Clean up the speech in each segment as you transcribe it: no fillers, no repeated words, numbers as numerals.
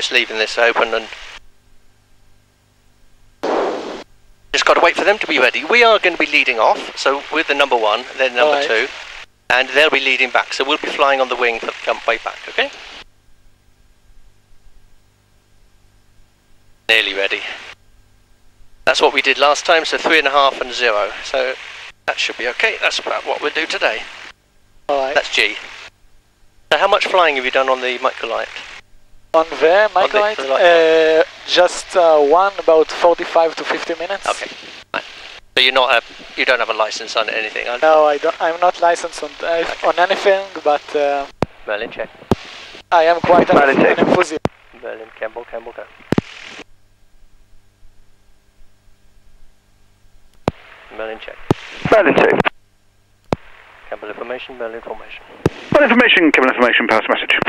just leaving this open and just got to wait for them to be ready. We are going to be leading off, so we're the number 1, then number 2, and they'll be leading back, so we'll be flying on the wing for the way back, okay? Nearly ready. That's what we did last time, so 3.5 and 0, so that should be okay. That's about what we'll do today. Alright. That's G. So how much flying have you done on the microlight? On the microlight, just one, about 45 to 50 minutes. Okay. Right. So you're not you don't have a license on anything? No, I don't. I'm not licensed on anything, but Berlin check. I am quite an enthusiast. Berlin, Campbell, go. Berlin check. Berlin check. Campbell information, Berlin formation. Berlin information, Campbell information, pass message.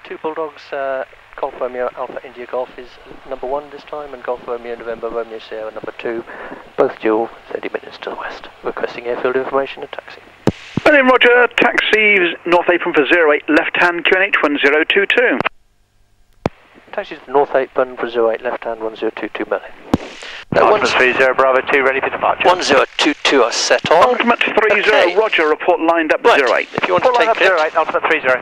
2 Bulldogs, Golf Romeo Alpha India Golf is number 1 this time, and Golf Romeo November Romeo Sierra number 2, both dual, 30 minutes to the west. Requesting airfield information and taxi. Berlin Roger, taxi North Apron for 08, left hand QNH 1022. Taxi to North Apron for 08, left hand 1022 Berlin. Ultimate 30 Bravo 2 ready for departure. 1022 are set on. Ultimate 30 okay. Roger, report lined up right. 08. If you want to take it. 08, Ultimate 30.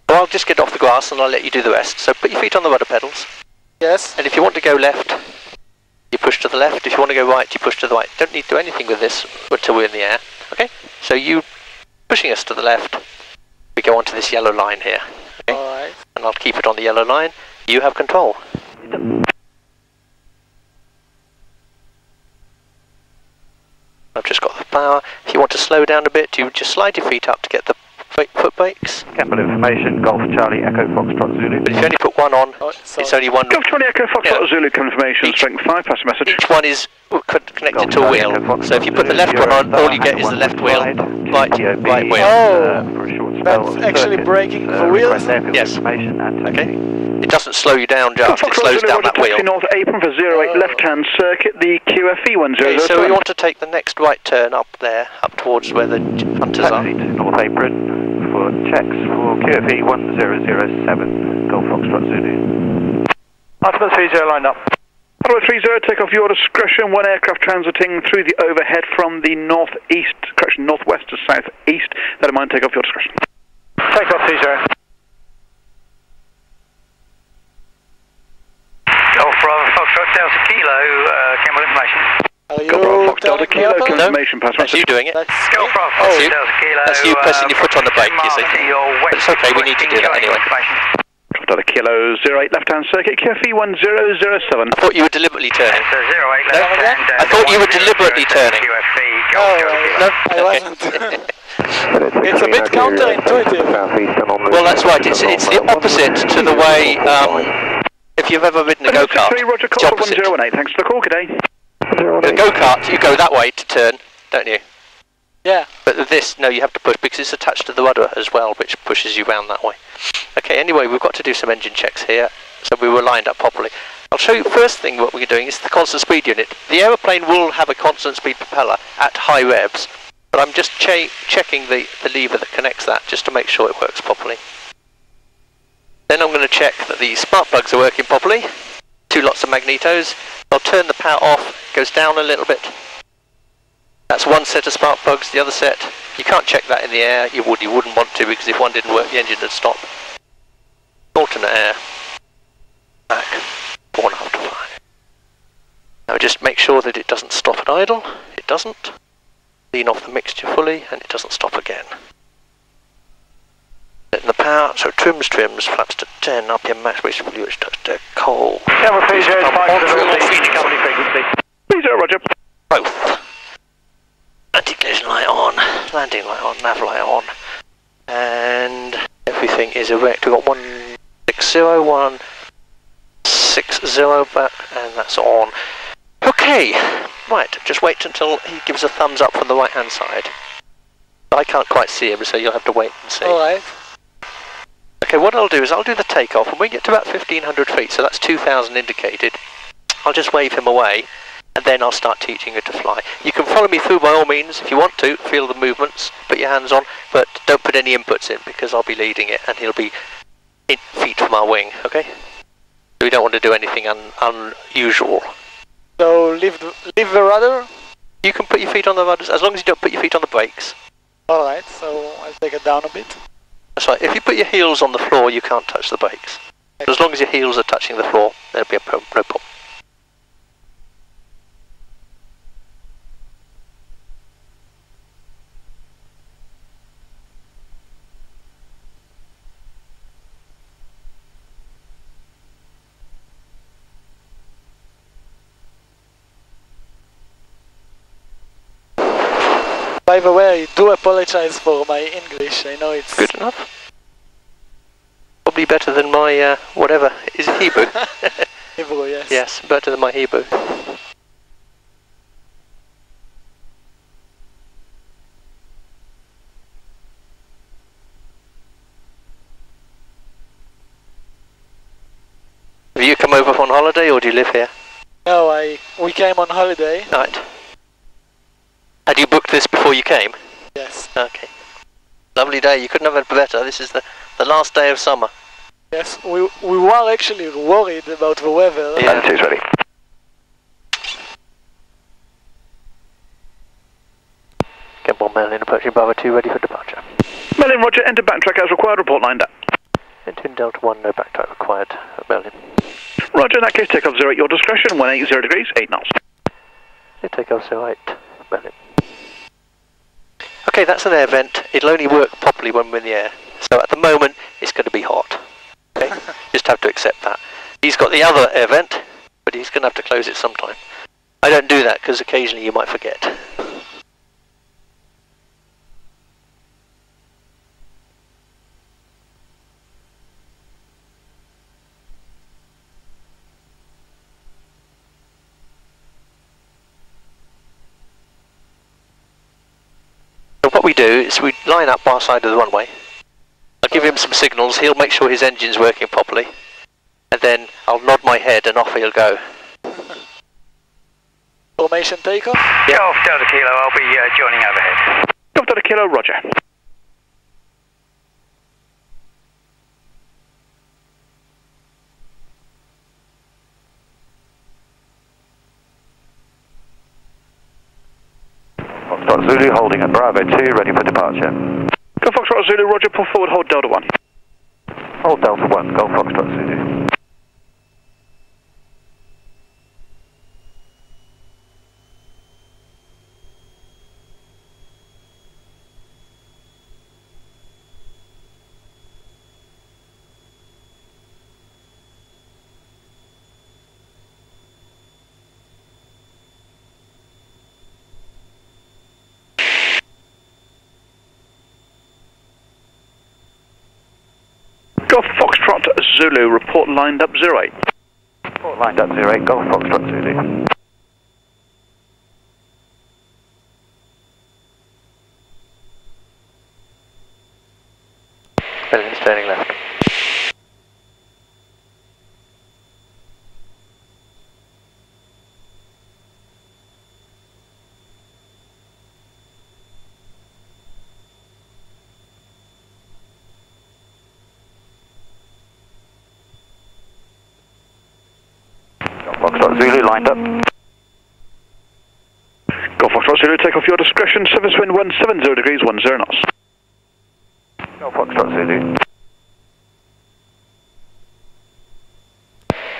Well, I'll just get off the grass and I'll let you do the rest. So put your feet on the rudder pedals. Yes. And if you want to go left, you push to the left. If you want to go right, you push to the right. Don't need to do anything with this until we're in the air. Okay? So you pushing us to the left, we go onto this yellow line here. Okay? Alright. And I'll keep it on the yellow line. You have control. I've just got the power. If you want to slow down a bit, you just slide your feet up to get the foot brakes. Campbell information, Golf Charlie Echo Foxtrot Zulu. But if you only put one on, it's only one. Golf 20 Echo Foxtrot Zulu, information, strength 5, pass message. Each one is connected to a wheel. So if you put the left one on, all you get is the left wheel, right wheel. Oh, that's actually braking the wheels? Yes. Okay. It doesn't slow you down, just it slows down that wheel. North Apron for 08, left hand circuit, the QFE 1007. Okay, so we want to take the next right turn up there, up towards where the hunters are. Taxi to North Apron for checks for QFE 1007, Golf Foxtrot Zulu. Ultimate 30 lined up. Ultimate 30, take off your discretion. One aircraft transiting through the overhead from the northeast, correction, northwest to southeast. That in mind, take off your discretion. Take off 30. Golf Bravo Foxtrot Delta Kilo, Campbell information. Golf Bravo Fox Delta Kilo, confirmation, pass That's you doing it. Golf Bravo Foxtrot Delta Kilo. That's you pressing your foot on the brake, you see. But it's okay, we need to do that anyway. Golf Delta Kilo, 08, left hand circuit, QFE 1007. I thought you were deliberately turning. So 08 left hand. I thought you were deliberately turning. No, I wasn't. It's a bit counterintuitive. Well, that's right. It's the opposite to the way. If you've ever ridden a go-kart, it's the opposite. 1018, thanks for the call, G'day. The go-kart, you go that way to turn, don't you? Yeah. But this, no, you have to push because it's attached to the rudder as well, which pushes you round that way. Okay, anyway, we've got to do some engine checks here, so we were lined up properly. I'll show you first thing what we're doing is the constant speed unit. The aeroplane will have a constant speed propeller at high revs, but I'm just checking the lever that connects that just to make sure it works properly. Then I'm going to check that the spark plugs are working properly. 2 lots of magnetos. I'll turn the power off, goes down a little bit. That's one set of spark plugs, the other set, you can't check that in the air, you wouldn't want to because if one didn't work the engine would stop. Alternate air. Back. 4.5 to 5. Now just make sure that it doesn't stop at idle. It doesn't. Lean off the mixture fully and it doesn't stop again. Setting the power, so trims, flaps to 10, up your max which touch to coal. Camera 30 is 5 to the northeast, company frequency. 30, Roger. Both. Anti-collision light on, landing light on, nav light on, and everything is erect. We've got 160, 160 back, and that's on. Okay, right, just wait until he gives a thumbs up from the right hand side. I can't quite see him, so you'll have to wait and see. Alright. Okay, what I'll do is I'll do the takeoff, and we get to about 1500 feet, so that's 2000 indicated. I'll just wave him away, and then I'll start teaching you to fly. You can follow me through by all means if you want to, feel the movements, put your hands on, but don't put any inputs in because I'll be leading it and he'll be feet from our wing, okay? So we don't want to do anything unusual. So leave the rudder? You can put your feet on the rudders, as long as you don't put your feet on the brakes. Alright, so I'll take it down a bit. That's right, if you put your heels on the floor, you can't touch the brakes. But as long as your heels are touching the floor, there'll be no problem. By the way, I do apologize for my English, I know it's... Good enough. Probably better than my, whatever, is it Hebrew? Hebrew, yes. Yes, better than my Hebrew. Have you come over on holiday or do you live here? No, we came on holiday. Right. Had you booked this before you came? Yes. Okay. Lovely day, you couldn't have had better. This is the last day of summer. Yes, we were actually worried about the weather. Yeah. Attitude's ready. Campbell Merlin approaching Bravo 2, ready for departure. Merlin, roger, enter backtrack as required, report lined up. Enter in Delta 1, no backtrack required, Merlin. Roger, in that case, take off 0 at your discretion, 180 degrees, 8 knots. Take off 08, Merlin. Okay, that's an air vent. It'll only work properly when we're in the air. So at the moment, it's going to be hot. Okay, just have to accept that. He's got the other air vent, but he's going to have to close it sometime. I don't do that because occasionally you might forget. What we do is we line up our side of the runway. I'll give him some signals, he'll make sure his engine's working properly, and then I'll nod my head and off he'll go. Formation takeoff? Yeah, off Delta Kilo, I'll be joining overhead. Off Delta Kilo, roger. Foxtrot Zulu holding at Bravo 2, ready for departure. Go Foxtrot Zulu, roger, pull forward, hold Delta 1. Hold Delta 1, go Foxtrot Zulu. Go Foxtrot Zulu, report lined up 08. Report lined up 08, go Foxtrot Zulu. Merlin's turning left. Foxtrot Zulu lined up. Go Foxtrot Zulu, take off your discretion, surface wind 170 degrees, 10 knots. Go Foxtrot Zulu.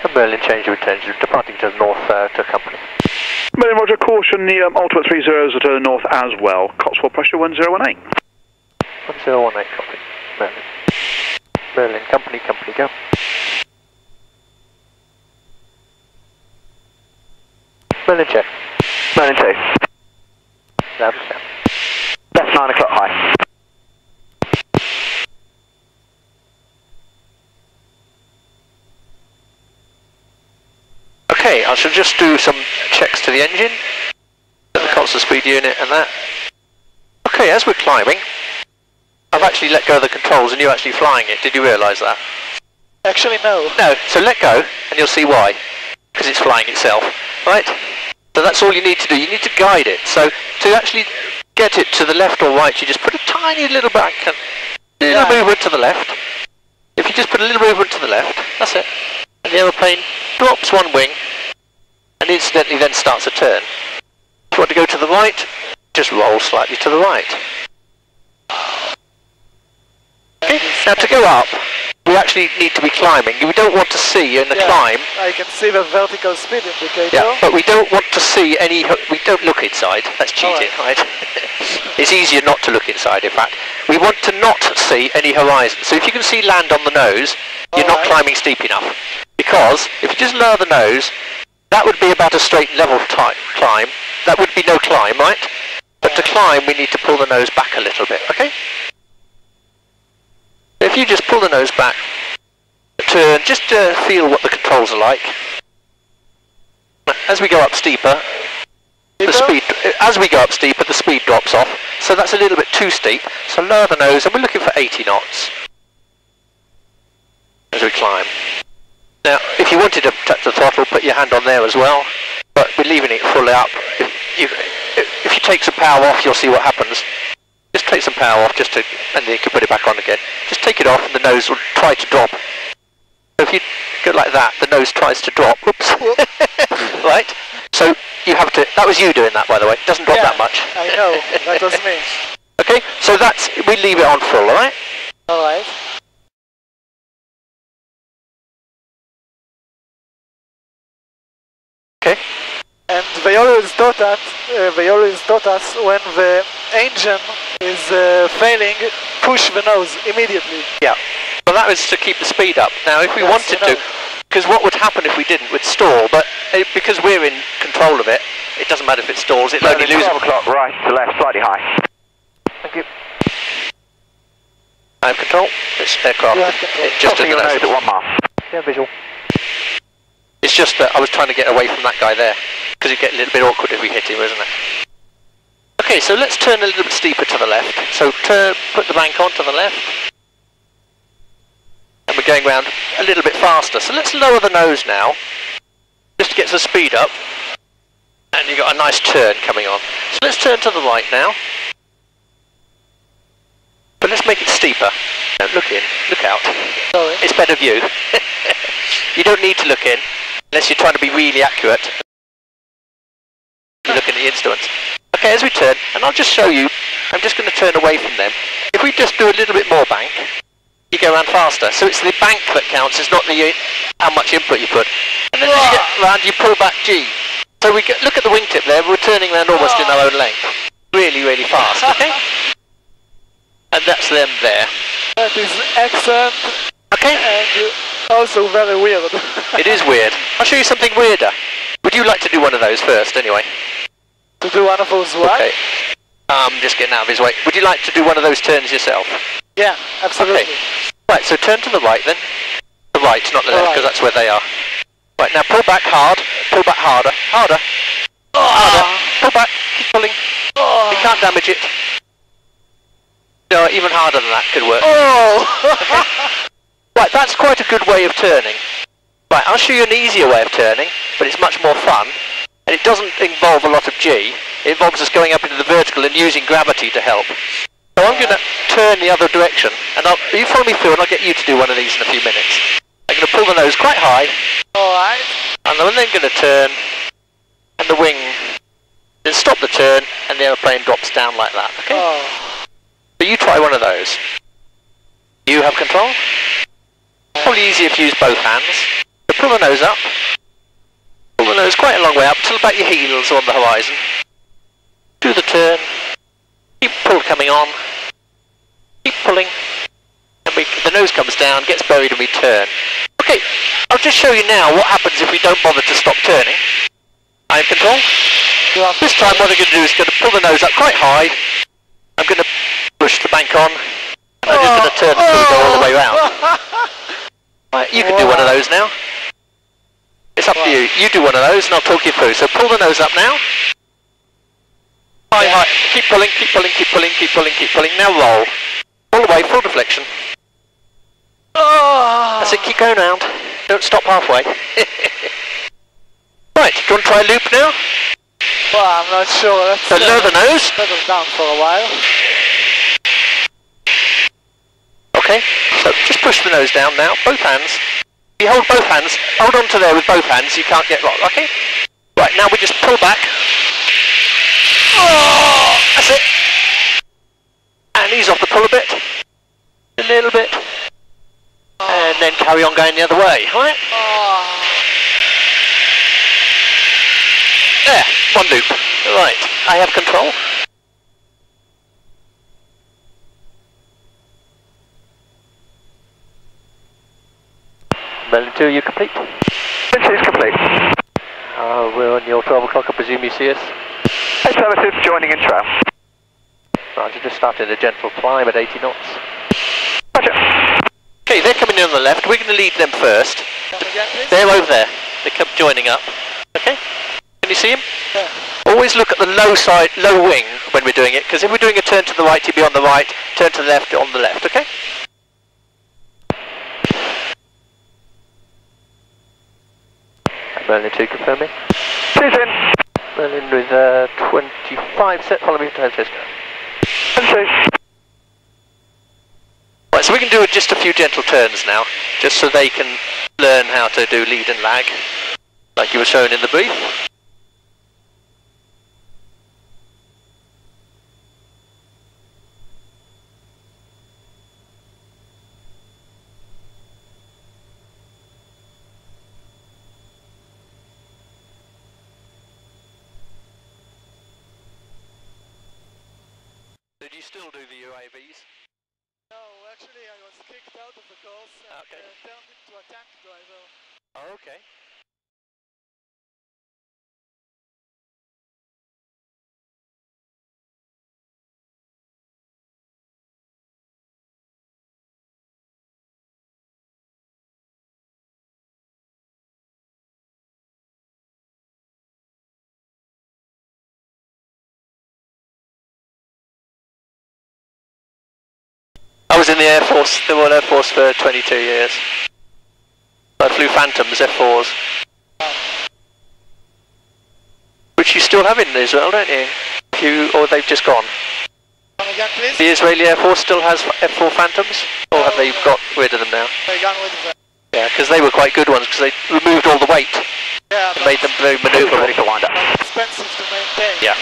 And Merlin change of intention, departing to the north to company. Merlin, roger, caution the ultimate 30s are to the north as well. Cotswold pressure 1018. 1018, copy. Merlin. Merlin, company, go. Merlin check. Merlin 2. Loud and clear. That's 9 o'clock high. Okay, I shall just do some checks to the engine, the constant speed unit and that. Okay, as we're climbing, I've actually let go of the controls and you're actually flying it. Did you realise that? Actually, no. No, so let go and you'll see why. Because it's flying itself, right? So that's all you need to do. You need to guide it. So to actually get it to the left or right, you just put a tiny little back and little movement to the left. If you just put a little movement to the left, that's it. And the aeroplane drops one wing and incidentally then starts a turn. If you want to go to the right, just roll slightly to the right. Okay, now to go up, we actually need to be climbing. We don't want to see in the climb. I can see the vertical speed indicator. Yeah, but we don't want to see any, we don't look inside. That's cheating, right? It's easier not to look inside, in fact. We want to not see any horizon. So if you can see land on the nose, you're not climbing steep enough. Because if you just lower the nose, that would be about a straight and level climb. That would be no climb, right? But to climb, we need to pull the nose back a little bit, okay? If you just pull the nose back, turn, just feel what the controls are like. As we go up steeper, the speed drops off. So that's a little bit too steep. So lower the nose, and we're looking for 80 knots as we climb. Now, if you wanted to touch the throttle, put your hand on there as well. But we're leaving it fully up. If you take some power off, you'll see what happens. Just take some power off, and then you can put it back on again. Just take it off and the nose will try to drop. So if you go like that, the nose tries to drop. Whoops. Right? So you have to, that was you doing that, by the way. It doesn't drop that much. I know, that was me. Okay, so we leave it on full, alright? Alright. Okay. And they always taught us when the engine is failing, push the nose immediately. Yeah. Well, that was to keep the speed up. Now, if we wanted to, because what would happen if we didn't, we'd stall, but because we're in control of it, it doesn't matter if it stalls, it'll only lose 12 o'clock, right to left, slightly high. Thank you. I have control. This aircraft, just at the nose at 1 mile. Yeah, visual. It's just that I was trying to get away from that guy there, because it'd get a little bit awkward if we hit him, isn't it? Okay, so let's turn a little bit steeper to the left. So put the bank on to the left. And we're going round a little bit faster. So let's lower the nose now, just to get the speed up. And you've got a nice turn coming on. So let's turn to the right now. But let's make it steeper. No, look in, look out. Sorry. It's better view. You don't need to look in, unless you're trying to be really accurate. You're looking at the instruments. Okay, as we turn, and I'll just show you, I'm just going to turn away from them. If we just do a little bit more bank, you go around faster. So it's the bank that counts, it's not how much input you put. And then as you get around, you pull back G. So look at the wingtip there, we're turning around almost in our own length. Really, really fast, okay? And that's them there. That is excellent. Okay. And also very weird. It is weird. I'll show you something weirder. Would you like to do one of those first, anyway? To do one of those what? Okay. Just getting out of his way. Would you like to do one of those turns yourself? Yeah, absolutely. Okay. Right, so turn to the right then. The right, not the left, because that's where they are. Right, now pull back hard. Pull back harder. Harder. Harder. Pull back. Keep pulling. You can't damage it. No, even harder than that could work. Okay. Right, that's quite a good way of turning. Right, I'll show you an easier way of turning, but it's much more fun. And it doesn't involve a lot of G. It involves us going up into the vertical and using gravity to help. So I'm going to turn the other direction, and you follow me through and I'll get you to do one of these in a few minutes. I'm going to pull the nose quite high. Alright. And I'm then going to turn, and the wing, then stop the turn, and the aeroplane drops down like that, okay? So you try one of those. You have control? Probably easier if you use both hands. So pull the nose up. Pull the nose quite a long way up, till about your heels are on the horizon. Do the turn. Keep pull coming on. Keep pulling. And the nose comes down, gets buried, and we turn. Okay, I'll just show you now what happens if we don't bother to stop turning. I have control. This time what I'm going to do is going to pull the nose up quite high. I'm going to push the bank on. And I'm just going to turn until we go all the way round. Right, you can do one of those now. It's up to you. You do one of those and I'll talk you through. So pull the nose up now. High, high. Keep pulling, keep pulling, keep pulling, keep pulling, keep pulling. Now roll. All the way, full deflection. That's it, keep going round. Don't stop halfway. Right, do you want to try a loop now? Well, I'm not sure. Let's So lower the nose. settle down for a while. Okay, Okay, so just push the nose down now, both hands. You hold both hands, hold on to there with both hands, you can't get locked, okay? Right, now we just pull back. Oh, that's it. And ease off the pull a bit. A little bit. And then carry on going the other way, alright? There, one loop. Right, I have control. Merlin 2, are you complete? This is complete. We're on your 12 o'clock, I presume you see us? Affirmative, joining in trail. Roger, just starting a gentle climb at 80 knots. Roger. Okay, they're coming in on the left, we're going to lead them first. They're over there, they come joining up. Okay, can you see him? Yeah. Always look at the low side, low wing when we're doing it, because if we're doing a turn to the right, you'll be on the right, turn to the left, on the left, okay? Merlin 2 confirming. 2's in. Merlin with 25 set, follow me to test. Right, so we can do just a few gentle turns now, just so they can learn how to do lead and lag, like you were shown in the brief. Did you still do the UAVs? No, actually I was kicked out of the course and turned into a tank driver. Oh, okay. I was in the Air Force, the Royal Air Force for 22 years. I flew Phantoms, F4s. Which you still have in Israel, don't you? Or they've just gone? Come again, please? The Israeli Air Force still has F4 Phantoms? Or have they got rid of them now? They gone with them. Yeah, because they were quite good ones, because they removed all the weight. Yeah, And made them very manoeuvrable. but expensive to maintain. Yeah.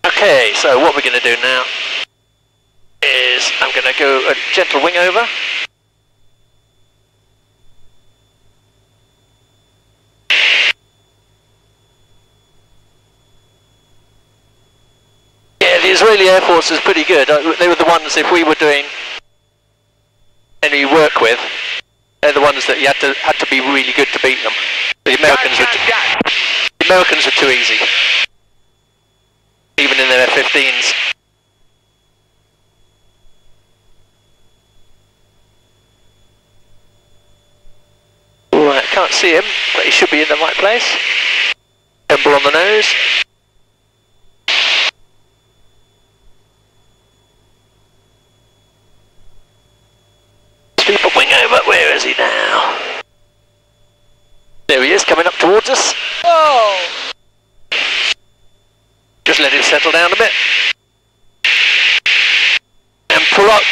Okay, so what we're going to do now is I'm going to go a gentle wing over. Yeah, the Israeli Air Force is pretty good. They were the ones, if we were doing any work with, they're the ones that you had to be really good to beat them. The Americans were too easy, even in their F-15s. Right, can't see him, but he should be in the right place. Emble on the nose. Sweep a wing over, where is he now? There he is, coming up towards us. Oh! Just let him settle down a bit. And pull up.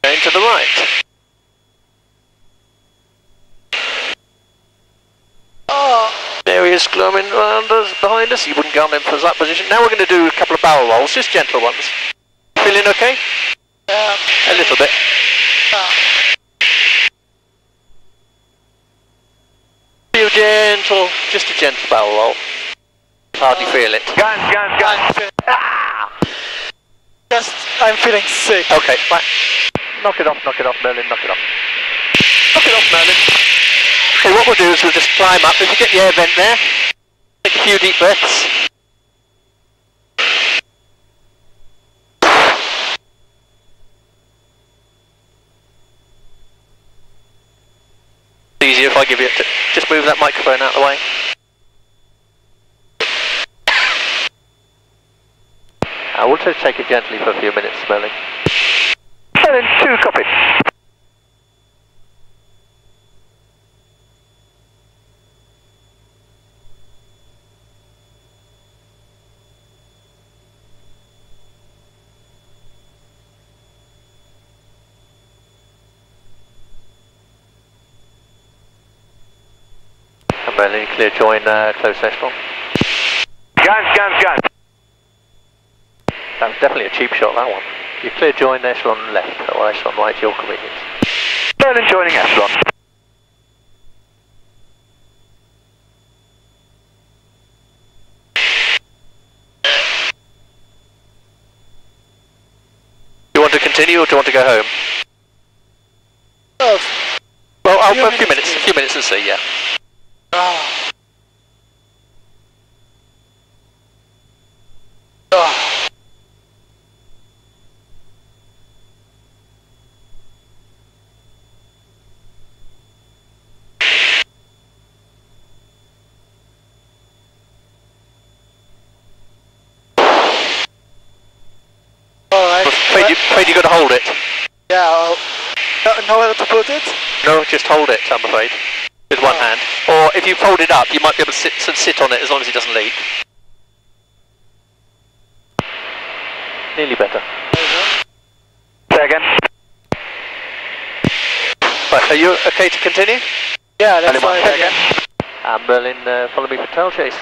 Going to the right. Oh! There he is, climbing around us, behind us. He wouldn't go on in for that position. Now we're going to do a couple of barrel rolls, just gentle ones. Feeling okay? A little bit. Feel gentle, just a gentle barrel roll. Hardly feel it. Guns. Just, I'm feeling sick. Okay, right. Knock it off, Merlin, knock it off. Knock it off, Merlin. Okay, what we'll do is we'll just climb up. If you get the air vent there, take a few deep breaths. It's easier if I give you it. Just move that microphone out of the way. We'll just take it gently for a few minutes, Merlin. Merlin 2, copy. Merlin, clear join, close echelon. Guns. That was definitely a cheap shot, that one. You clear join echelon left, or echelon right to your convenience. Merlin joining echelon. Do you want to continue or do you want to go home? Oh, Well, a few minutes and see, yeah. oh. Afraid you got to hold it. Yeah, nowhere to put it? No, just hold it, I'm afraid. With one hand. Or if you fold it up, you might be able to sit on it as long as it doesn't leak. Nearly better. Say again. Right, are you okay to continue? Yeah, that's fine. Say again. And Berlin, follow me for tail chase.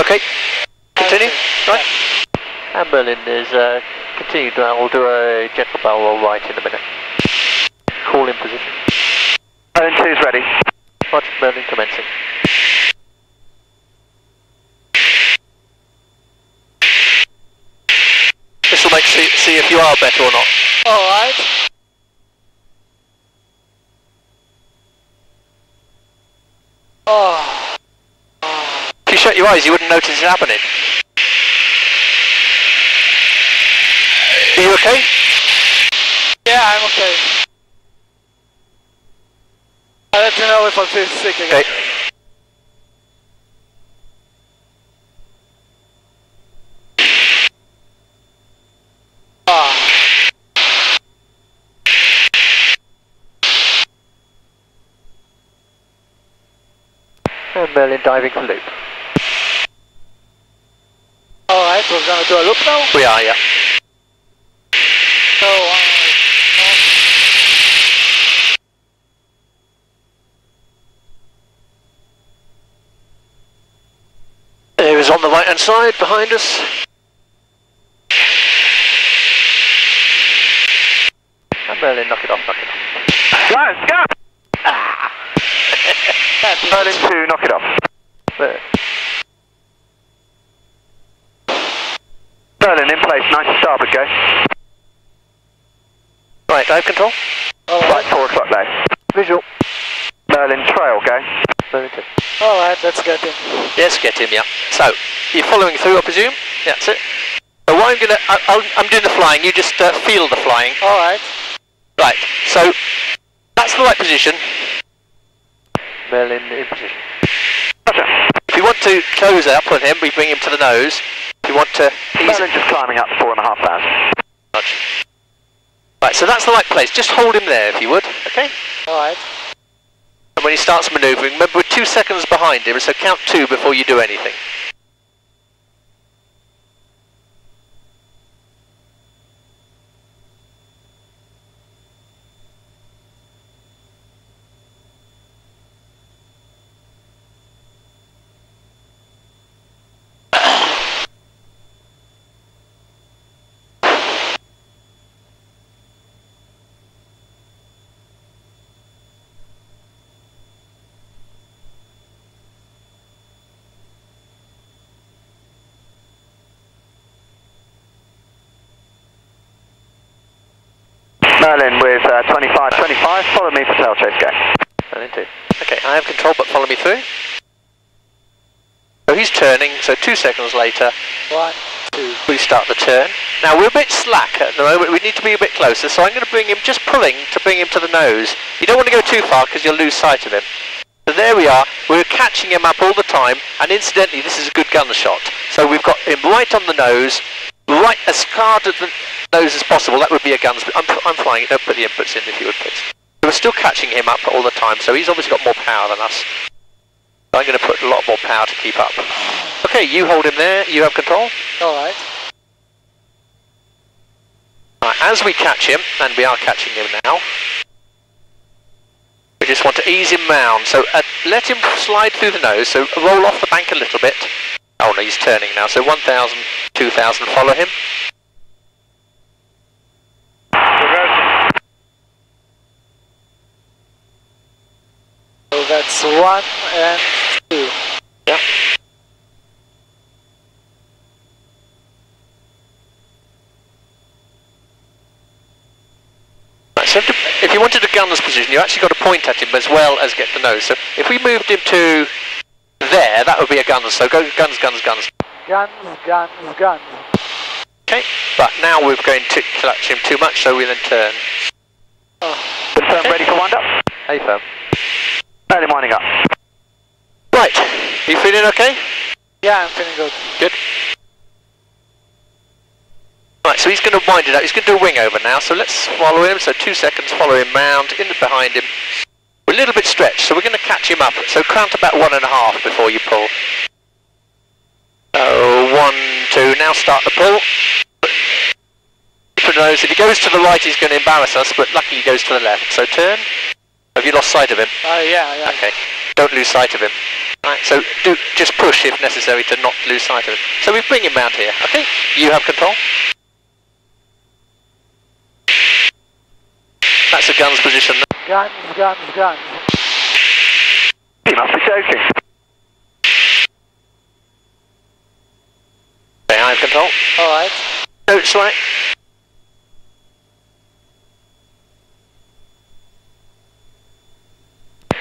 Okay. Continue. Right. And Berlin is continued. We'll do a gentle barrel roll right in a minute. Call in position. Berlin 2 is ready. Roger, Berlin commencing. This will make see if you are better or not. Alright. Oh. If you shut your eyes, you wouldn't notice it happening. Are you okay? Yeah, I'm okay. I'll let you know if I feel sick again. Okay. And Merlin diving for loop. Alright, we're gonna do a loop now? We are, yeah. So, There is on the right hand side behind us. And Merlin, knock it off. Go! Berlin 2, knock it off. Berlin in place, 90 starboard, go. Right, dive control. Right, 4 o'clock left. Visual. Berlin trail, go. Merlin 2. alright, let's get him. Yes, get him, yeah. So, you're following through, I presume? Yeah, that's it. So what I'm gonna, I'm doing the flying, you just feel the flying. Alright. Right, so, that's the right position. Merlin in position. If you want to close up on him, we bring him to the nose. If you want to... Merlin just climbing up 4,500. Right, so that's the right place. Just hold him there if you would, okay? Alright. And when he starts manoeuvring, remember we're 2 seconds behind him, so count 2 before you do anything. Merlin with 25, follow me for tail chase, go. Merlin 2. Okay, I have control, but follow me through. So he's turning, so 2 seconds later, 1, 2. we start the turn. Now we're a bit slack at the moment, we need to be a bit closer, so I'm going to bring him, just pulling to bring him to the nose. You don't want to go too far because you'll lose sight of him. So there we are, we're catching him up all the time, and incidentally this is a good gun shot. So we've got him right on the nose, right as hard at the nose as possible. That would be a gun. I'm flying it, don't put the inputs in if you would please. We're still catching him up all the time, so he's obviously got more power than us. So I'm going to put a lot more power to keep up. Okay, you hold him there, you have control. Alright. Right, as we catch him, and we are catching him now, just want to ease him round. So let him slide through the nose, so roll off the bank a little bit. Oh no, he's turning now, so 1,000, 2,000, follow him. So that's 1 and 2. Yeah. So if you wanted a gunner's position, you actually got to point at him as well as get the nose. So if we moved him to there, that would be a gunner. So go guns, guns, guns. Guns, guns, guns. Okay, but now we're going to clutch him too much, so we then turn. Oh. Confirm, ready for wind up. Hey, firm. Early winding up. Right, you feeling okay? Yeah, I'm feeling good. Good. Right, so he's going to wind it up. He's going to do a wing over now, so let's follow him. So 2 seconds, follow him round, in behind him. We're a little bit stretched, so we're going to catch him up. So count about 1.5 before you pull. Oh, 1, 2, now start the pull. If he goes to the right, he's going to embarrass us, but luckily he goes to the left. So turn. Have you lost sight of him? Yeah. Okay, don't lose sight of him. Right, so just push if necessary to not lose sight of him. So we bring him round here. Okay, you have control. That's a gun's position. Guns, guns, guns. You must be joking. Okay, I have control. Alright. No, it's right.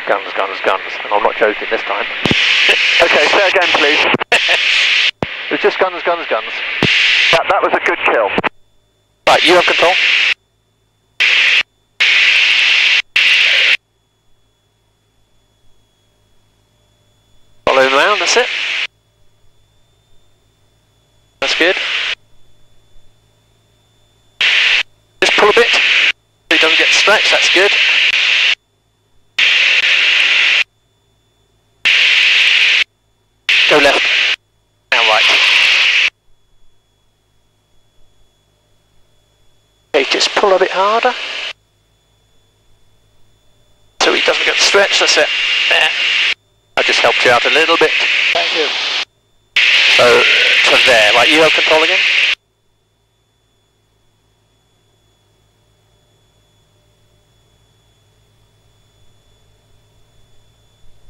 Guns, guns, guns. And I'm not joking this time. Okay, say again, please. It was just guns, guns, guns. That was a good kill. Right, you have control. Follow him around, that's it. That's good. Just pull a bit so he doesn't get stretched, that's good. Go left. Now right. Okay, just pull a bit harder. So he doesn't get stretched, that's it. There. I just helped you out a little bit. Thank you. So, to there. Right, you have control again?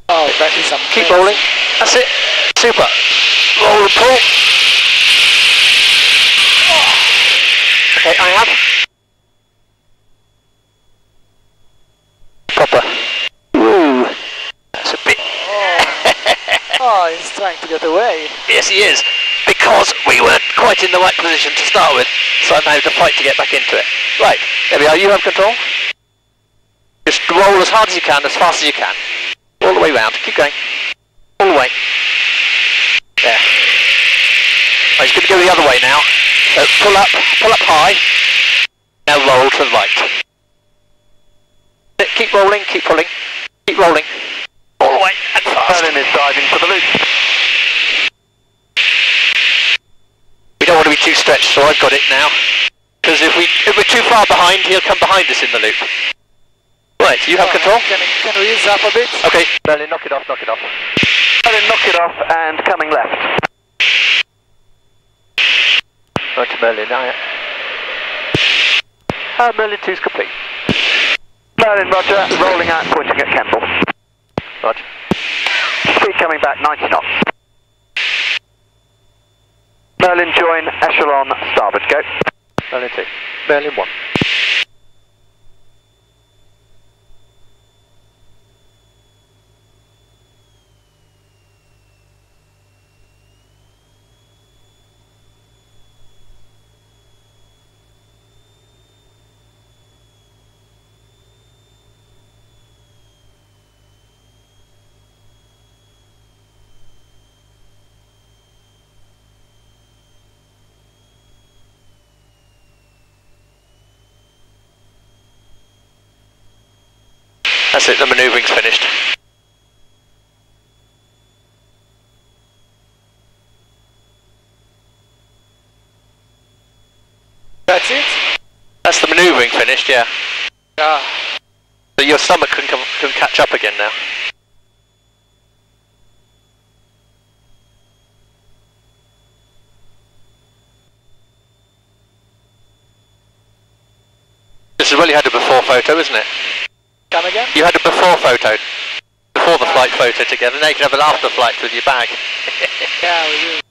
Oh, that is amazing. Keep rolling. That's it. Super. Roll and pull. Okay, I have. Proper. Ooh. That's a bit. Oh, he's trying to get away. Yes, he is. Because we weren't quite in the right position to start with, so I'm having to fight to get back into it. Right, there we are. You have control. Just roll as hard as you can, as fast as you can. All the way round. Keep going. All the way. There. Right, he's going to go the other way now. So pull up high. Now roll to the right. Keep rolling, keep pulling. Keep rolling. All the way and fast. Merlin is diving for the loop. We don't want to be too stretched, so I've got it now. Because if we're too far behind, he'll come behind us in the loop. Right, you have control? Can we ease up a bit? Okay, Merlin, knock it off, knock it off. Merlin, knock it off and coming left. Right to Merlin, now. Merlin 2's complete. Merlin, roger, rolling out, pointing at Campbell. Roger. Speed coming back, 90 knots. Merlin, join echelon starboard, go. Merlin 2. Merlin 1. That's it, the manoeuvring's finished. That's it? That's the manoeuvring finished, yeah. Yeah. So you're stomach can catch up again now. This is well, you had a before photo, isn't it? Come again? You had a before photo. Before the flight photo together. Now you can have an after flight with your bag. Yeah, we do.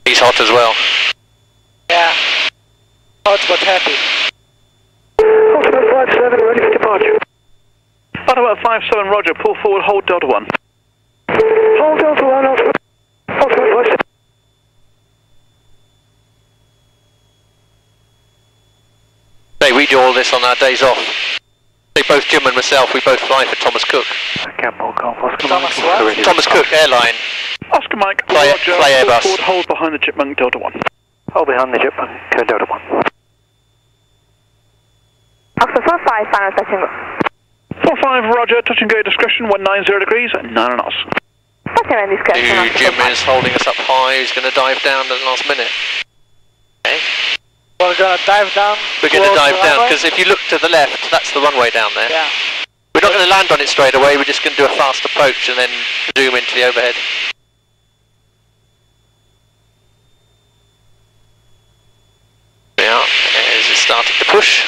He's hot as well. Yeah. Hot but happy. Ultimate 57, ready for departure. Ultimate 57, roger, pull forward, hold Delta 1. Hold Delta 1, Ultimate 57. Hey, we do all this on our days off. They both, Jim and myself, we both fly for Thomas Cook. Thomas what? Thomas Cook Airline. Oscar Mike, Fly roger, Airbus. pull forward, hold behind the Chipmunk, Delta 1. Hold behind the Chipmunk, Delta 1. Oxford 45, final touch and go. 45, roger, touch and go discretion, 190 degrees, 9 knots. Touch and discretion. Jim is holding us up high, he's going to dive down at the last minute. Okay. We're gonna dive down. We're going to towards dive the down, runway. because if you look to the left, that's the runway down there. Yeah. We're not going to land on it straight away, we're just going to do a fast approach and then zoom into the overhead. Yeah, as it started to push.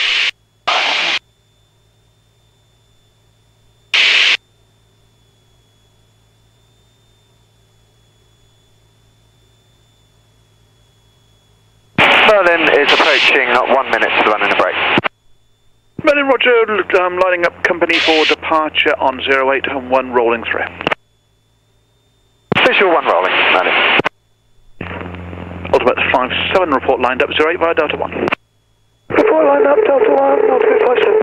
Merlin is approaching 1 minute to run in a break. Merlin, roger, lining up company for departure on 08 and 1 rolling through. Visual 1 rolling, Merlin. Ultimate 57, report lined up 08 via Delta 1. Report lined up, Delta 1, Ultimate 57.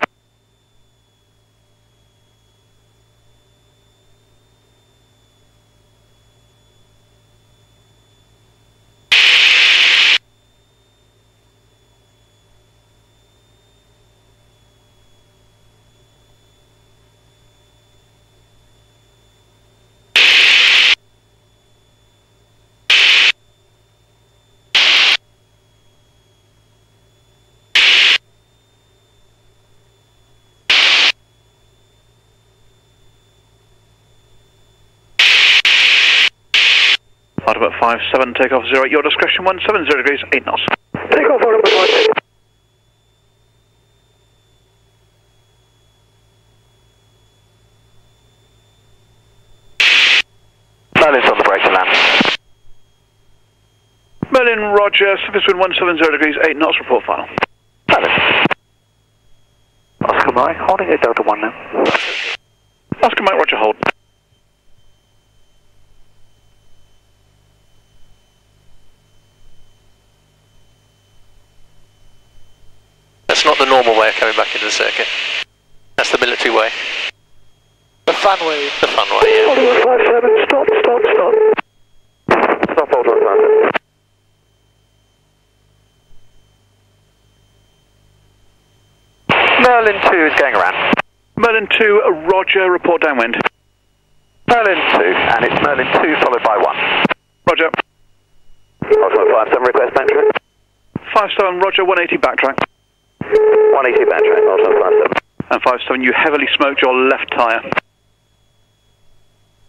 Ultimate 57, takeoff 08, your discretion, 170 degrees, 8 knots. Takeoff order, Merlin. Merlin's on the brake to land. Merlin, roger, surface wind 170 degrees, 8 knots, report final. Merlin. Oscar Mike, holding at Delta 1 now. Oscar Mike, roger, hold. That's not the normal way of coming back into the circuit. That's the military way. The fun way. The fun way, yeah. Ultimate 57, stop. Stop, Ultimate 57. Merlin 2 is going around. Merlin 2, roger, report downwind. Merlin 2, and it's Merlin 2 followed by 1. Roger. Ultimate 57, request backtrack. 57, roger, 180 backtrack. 180 backtrack, Ultimate 57. And 57, you heavily smoked your left tyre.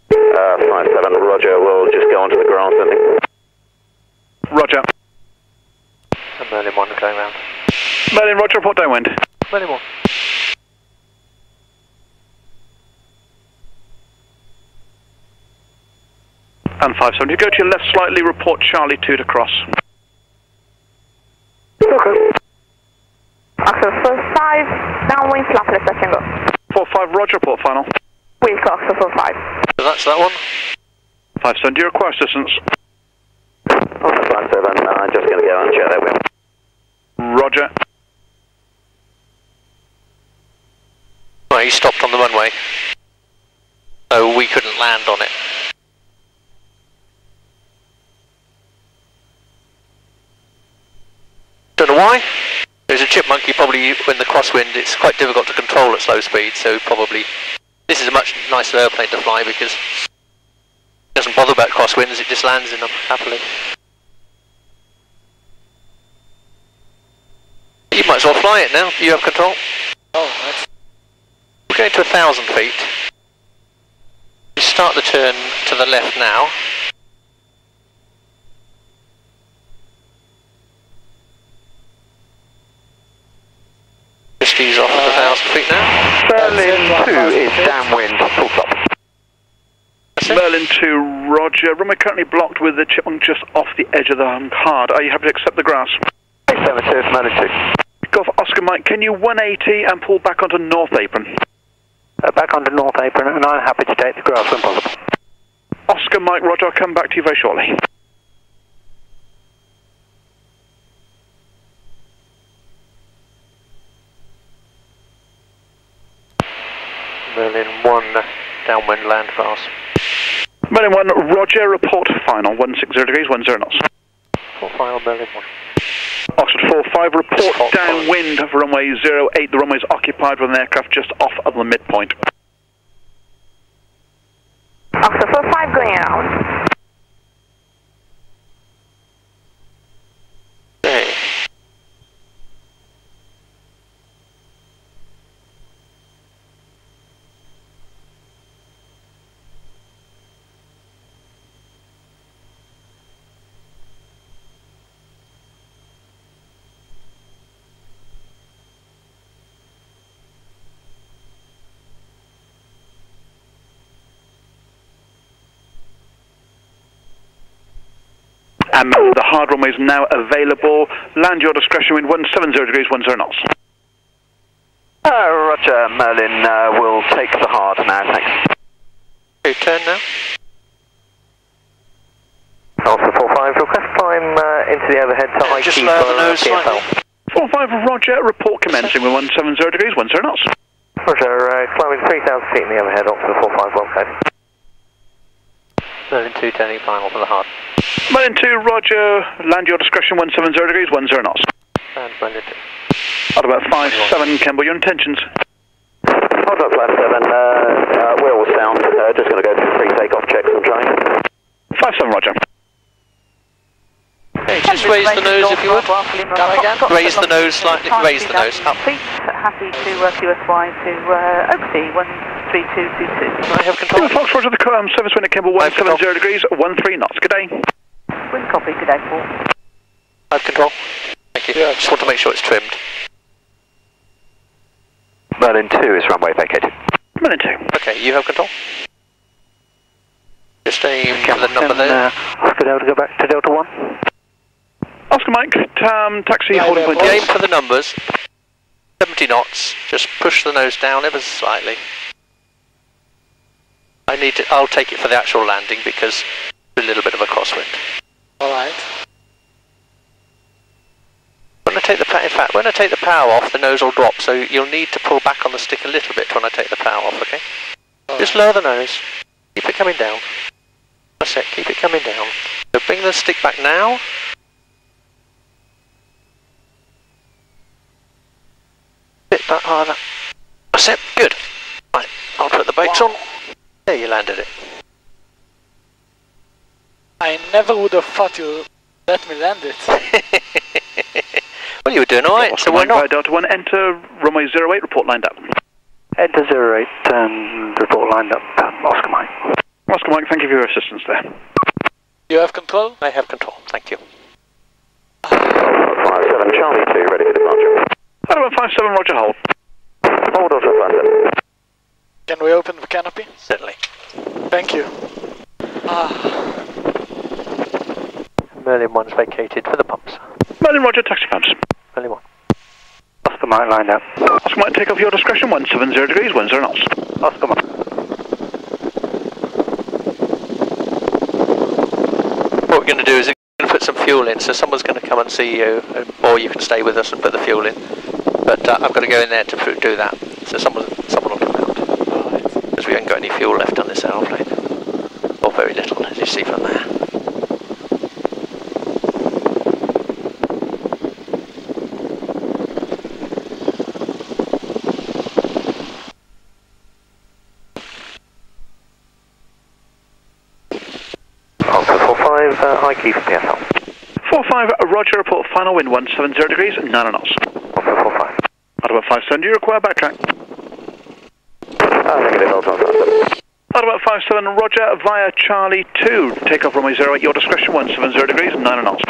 57, roger, we'll just go onto the grass, I think. Roger. And Merlin 1 going round. Merlin, roger, report downwind. Merlin 1. And 57, you go to your left slightly, report Charlie 2 to cross. Okay. Oxford 45, downwind, flapless, touch and go. 45, roger, report final. Wilco, Oxford 45. So that's that one. 57, do you require assistance? Ultimate 57, I'm just going to go and check that with. Roger. Well, he stopped on the runway, so we couldn't land on it. Don't know why. There's a chipmunk, probably when the crosswind, it's quite difficult to control at slow speed, so probably this is a much nicer airplane to fly because it doesn't bother about crosswinds, it just lands in them happily. You might as well fly it now, you have control. Oh, nice. We're going to 1,000 feet. You start the turn to the left now. Just ease off at 1,000 feet now. Berlin 2 is downwind, full stop. Merlin 2, roger. Runway currently blocked with the chipmunk just off the edge of the hard. Are you happy to accept the grass? 72, Merlin 2. Golf Oscar Mike, can you 180 and pull back onto North Apron? Back onto North Apron, and I'm happy to take the grass when possible. Oscar Mike, roger, I'll come back to you very shortly. Merlin 1, downwind, land fast. Merlin 1, roger, report final, 160 degrees, 10 knots. Report final, Merlin 1. Oxford 45, report downwind for runway 08, the runway is occupied with an aircraft just off of the midpoint. Oxford 45 going around. Okay. And the hard runway is now available. Land your discretion, wind 170 degrees, 10 knots. Roger, Merlin will take the hard now, thanks. Okay, turn now. Alpha 45, request climb into the overhead to height. Just lower the nose slightly. 45, roger, report commencing with 170 degrees, 10 knots. Roger, climbing 3,000 feet in the overhead, Oxford 45, well code. Merlin 2, turning final for the hard. Merlin 2, roger, land your discretion, 170 degrees, 10 knots. And Merlin 2. At about 5-7, Campbell, your intentions? Hold up, 5-7, wheel was sound, just going to go through pre-takeoff checks and trying. 5-7, roger. Okay, just raise the nose if you would. Raise the nose slightly, raise the nose up. Happy to QSY to Oaksy 13222. I have control. Fox, roger, the service wind at Campbell 170 degrees, 13 knots. Good day. Wind copy, good day, Paul. I have control. Thank you. Just want to make sure it's trimmed. Merlin 2 is runway vacated. Merlin 2. Okay, you have control. Just aim for the number there. Oscar Delta, go back to Delta 1. Oscar Mike, taxi, holding point. Aim for the numbers. 70 knots. Just push the nose down ever so slightly. I'll take it for the actual landing because there's a little bit of a crosswind. Alright. When I take the power off, the nose will drop, so you'll need to pull back on the stick a little bit when I take the power off, okay? Just lower the nose. Keep it coming down. That's it, keep it coming down. So bring the stick back now. Bit back harder. That's it, good. Right, I'll put the brakes on. There, you landed it. I never would have thought you let me land it. Well, you were doing alright, so why not? Delta 1, enter runway 08, report lined up. Enter 08, report lined up, Oscar Mike. Oscar Mike, thank you for your assistance there. You have control? I have control, thank you. 57, Charlie 2, ready for departure. Hello, 57, roger, hold. Hold on, 57. Can we open the canopy? Certainly. Thank you. Merlin 1's vacated for the pumps. Merlin, roger, taxi pumps. Merlin 1. Oscar Mike lined up. Oscar Mike, take off your discretion, 170 degrees, 10 knots. Oscar Mike. What we're going to do is we're going to put some fuel in, so someone's going to come and see you, or you can stay with us and put the fuel in. But I've got to go in there to do that, so someone will come. any fuel left on this aeroplane. Or very little, as you see from there. Answer 45, Heightkey for PSL. 45, Roger, report final wind 170 degrees, 9 knots. Answer 45. Out about 57, do you require backtrack? Negative, I'll transfer. Out about 57, Roger, via Charlie 2, takeoff runway 08, your discretion 170 degrees, 9 knots.